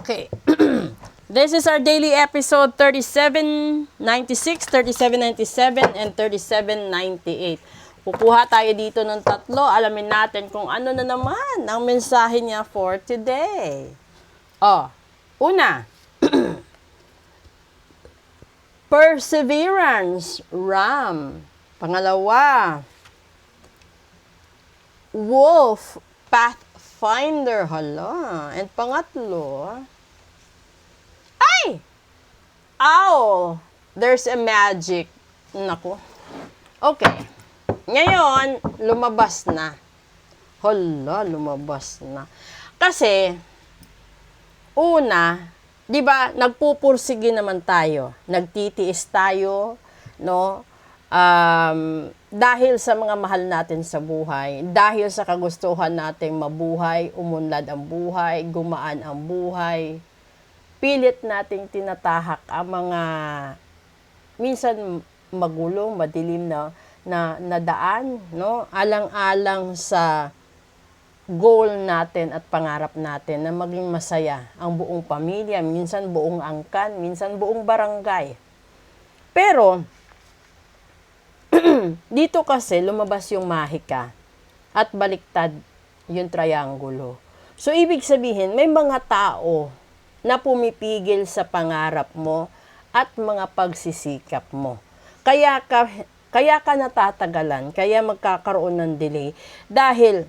Okay. This is our daily episode 3796, 3797, and 3798. Kukuha tayo dito ng tatlo. Alamin natin kung ano na naman ang mensahe niya for today. Una. Perseverance, Ram. Pangalawa. Wolf, Pathfinder. Hala. And pangatlo. Owl, there's a magic. Naku. Okay. Ngayon, lumabas na. Hala, lumabas na. Kasi, una, di ba, nagpupursige naman tayo. Nagtitiis tayo, no? Dahil sa mga mahal natin sa buhay, dahil sa kagustuhan nating mabuhay, umunlad ang buhay, gumaan ang buhay, pilit nating tinatahak ang mga minsan magulong, madilim na daan, no? Alang-alang sa goal natin at pangarap natin na maging masaya ang buong pamilya, minsan buong angkan, minsan buong barangay. Pero dito kasi lumabas yung mahika at baliktad yung triangulo. So ibig sabihin, may mga tao na pumipigil sa pangarap mo at mga pagsisikap mo. Kaya ka natatagalan, kaya magkakaroon ng delay dahil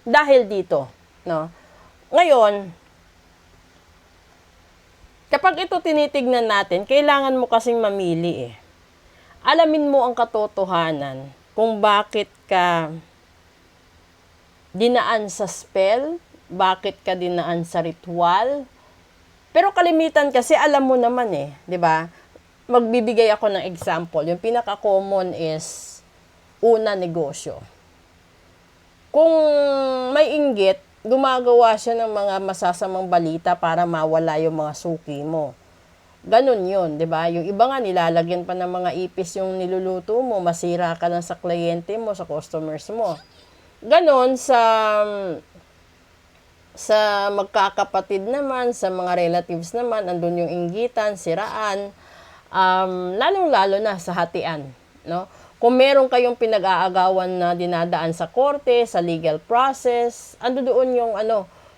dahil dito, no? Ngayon, kapag ito tinitignan natin, kailangan mo kasing mamili eh. Alamin mo ang katotohanan kung bakit ka dinaan sa spell, bakit ka dinaan sa ritual. Pero kalimitan kasi alam mo naman eh, 'di ba? Magbibigay ako ng example. Yung pinaka-common is una, negosyo. Kung may inggit, gumagawa siya ng mga masasamang balita para mawala yung mga suki mo. Ganun yun, 'di ba? Yung iba nga nilalagyan pa ng mga ipis yung niluluto mo, masira ka lang sa kliyente mo, sa customers mo. Ganun sa magkakapatid naman, sa mga relatives naman, andun yung inggitan, siraan, lalong-lalo na sa hatian, no? Kung meron kayong pinag-aagawan na dinadaan sa korte, sa legal process, ando doon yung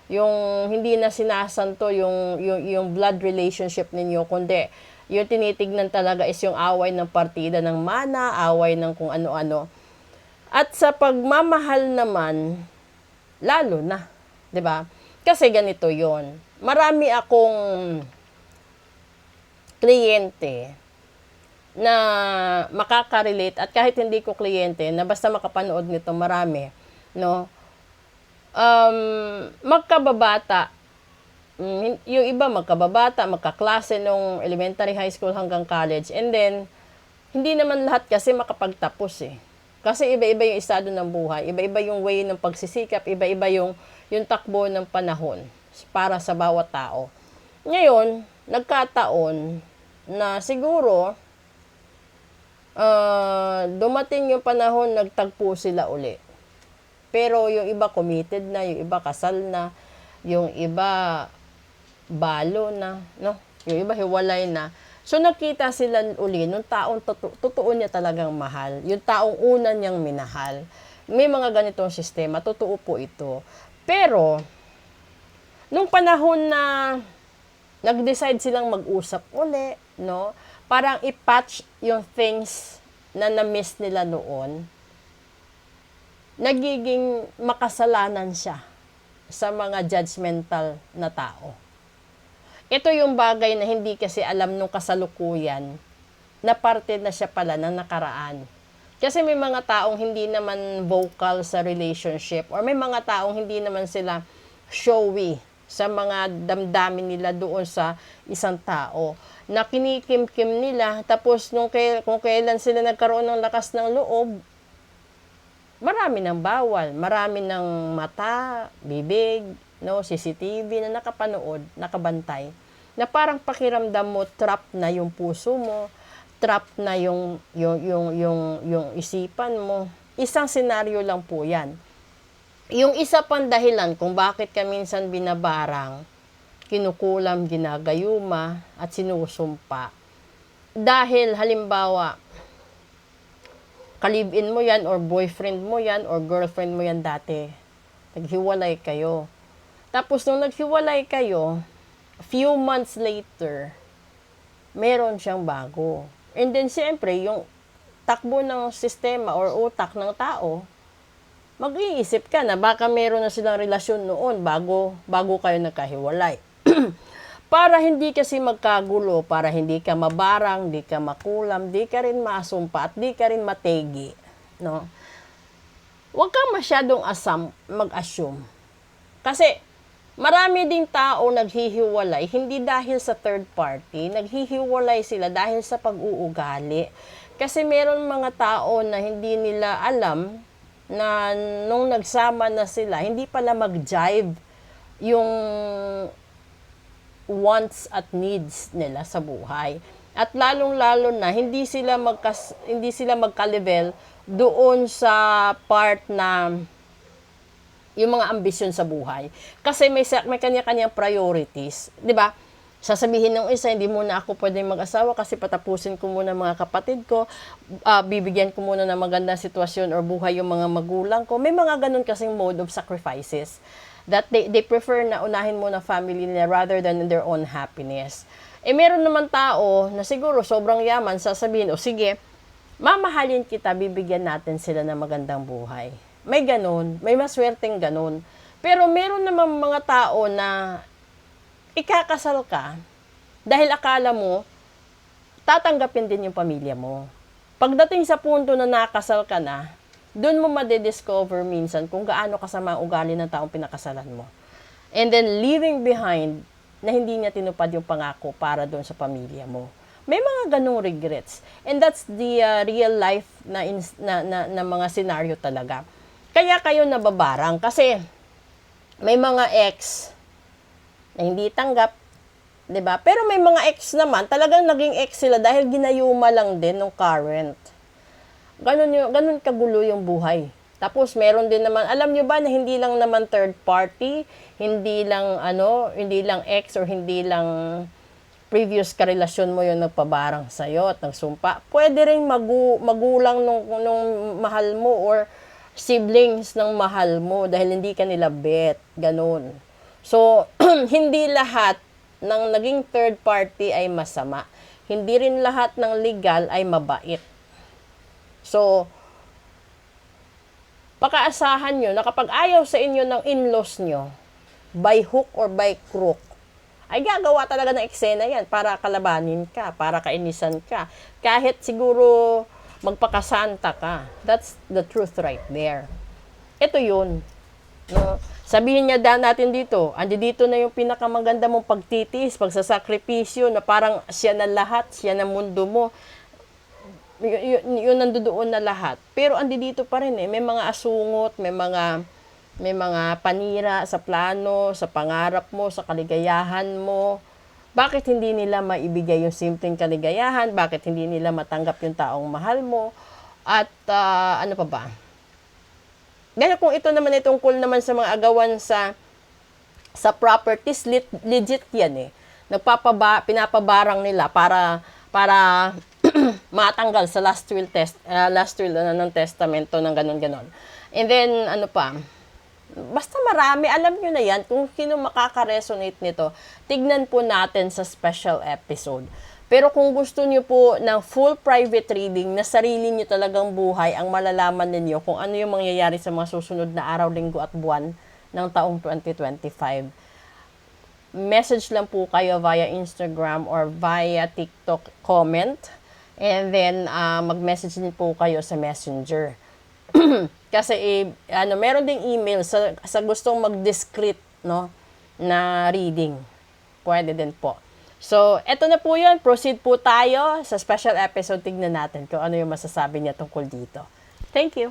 yung hindi na sinasanto yung blood relationship ninyo, kundi yung tinitignan talaga is yung away ng partida ng mana, away ng kung ano-ano. At sa pagmamahal naman, lalo na, 'di ba? Kasi ganito 'yon. Marami akong kliyente na makaka-relate at kahit hindi ko kliyente na basta makapanood nito marami, no? Magkababata. Yung iba magkababata, magkaklase nung elementary, high school hanggang college. And then hindi naman lahat kasi makapagtapos eh. Kasi iba-iba yung estado ng buhay, iba-iba yung way ng pagsisikap, iba-iba yung takbo ng panahon para sa bawat tao. Ngayon, nagkataon na siguro dumating yung panahon, nagtagpo sila uli. Pero yung iba committed na, yung iba kasal na, yung iba balo na, no? Yung iba hiwalay na. So, nakita sila uli nung taong totoo niya talagang mahal. Yung taong una niyang minahal. May mga ganitong sistema. Totoo po ito. Pero, nung panahon na nag-decide silang mag-usap uli, no? Parang i-patch yung things na na-miss nila noon, nagiging makasalanan siya sa mga judgmental na tao. Ito yung bagay na hindi kasi alam nung kasalukuyan na parte na siya pala ng nakaraan. Kasi may mga taong hindi naman vocal sa relationship or may mga taong hindi naman sila showy sa mga damdamin nila doon sa isang tao. Na kinikimkim nila, tapos kung kailan sila nagkaroon ng lakas ng loob, marami ng bawal, marami ng mata, bibig, no, CCTV na nakapanood, nakabantay, na parang pakiramdam mo trap na yung puso mo, trap na yung isipan mo. Isang senaryo lang po 'yan. Yung isa pang dahilan kung bakit ka minsan binabarang kinukulam, ginagayuma, at sinusumpa. Dahil halimbawa, kalibin mo yan or boyfriend mo yan or girlfriend mo yan dati. Naghiwalay kayo. Tapos nung naghiwalay kayo, few months later, meron siyang bago. And then siyempre, yung takbo ng sistema or utak ng tao, mag-iisip ka na baka meron na silang relasyon noon bago kayo nagkahiwalay. Para hindi kasi magkagulo, para hindi ka mabarang, di ka makulam, di ka rin masumpa, at di ka rin mategi. No? Huwag kang masyadong mag-assume. Kasi marami ding tao naghihiwalay, hindi dahil sa third party, naghihiwalay sila dahil sa pag-uugali. Kasi meron mga tao na hindi nila alam na nung nagsama na sila, hindi pala mag-jive yung wants at needs nila sa buhay. At lalong-lalo na hindi sila magka-level doon sa part na yung mga ambisyon sa buhay. Kasi may kanya-kanyang priorities, 'di ba? Sasabihin ng isa, hindi muna ako pwedeng mag-asawa kasi patapusin ko muna mga kapatid ko, bibigyan ko muna ng magandang sitwasyon or buhay yung mga magulang ko. May mga ganun kasing mode of sacrifices that they prefer na unahin muna family nila rather than their own happiness. Meron naman tao na siguro sobrang yaman, sasabihin, sige, mamahalin kita, bibigyan natin sila ng magandang buhay. May ganun, may maswerteng ganun. Pero meron naman mga tao na ikakasal ka dahil akala mo tatanggapin din yung pamilya mo. Pagdating sa punto na nakasal ka na, doon mo madidiscover minsan kung gaano kasama ang ugali ng taong pinakasalan mo. And then leaving behind na hindi niya tinupad yung pangako para doon sa pamilya mo. May mga ganung regrets. And that's the real life na mga scenario talaga. Kaya kayo nababarang kasi may mga ex na hindi tanggap, 'di ba? Pero may mga ex naman, talagang naging ex sila dahil ginayuma lang din ng current. Ganun kagulo yung buhay. Tapos meron din naman, alam nyo ba na hindi lang naman third party, hindi lang ex or hindi lang previous karelasyon mo yung nagpabarang sa'yo at nagsumpa. Pwede rin magulang nung mahal mo or siblings ng mahal mo dahil hindi ka nila bet. Ganun. So, hindi lahat ng naging third party ay masama. Hindi rin lahat ng legal ay mabait. So, pakaasahan nyo na kapag ayaw sa inyo ng in-laws nyo, by hook or by crook, ay gagawa talaga ng eksena yan para kalabanin ka, para kainisan ka. Kahit siguro magpakasanta ka. That's the truth right there. Ito yun. No? Sabihin niya natin dito, dito na yung pinakamaganda mong pagtitiis, pagsasakripisyo, na parang siya na lahat, siya na mundo mo. Yun nandoon na lahat. Pero dito pa rin may mga asungot, may mga panira sa plano, sa pangarap mo, sa kaligayahan mo. Bakit hindi nila maibigay yung simpleng kaligayahan? Bakit hindi nila matanggap yung taong mahal mo? At ano pa ba? Dahil kung ito naman ay tungkol naman sa mga agawan sa properties, legit yan pinapabarang nila para matanggal sa last will ng testamento ng ganon. And then, ano pa, basta marami, alam nyo na yan, kung sino makaka-resonate nito, tignan po natin sa special episode. Pero kung gusto nyo po ng full private reading na sarili nyo talagang buhay, ang malalaman ninyo kung ano yung mangyayari sa mga susunod na araw, linggo at buwan ng taong 2025, message lang po kayo via Instagram or via TikTok comment. And then, mag-message din po kayo sa Messenger. Kasi, meron ding email sa gustong mag-discreet, na reading. Pwede din po. So, eto na po yun. Proceed po tayo sa special episode. Tignan natin kung ano yung masasabi niya tungkol dito. Thank you.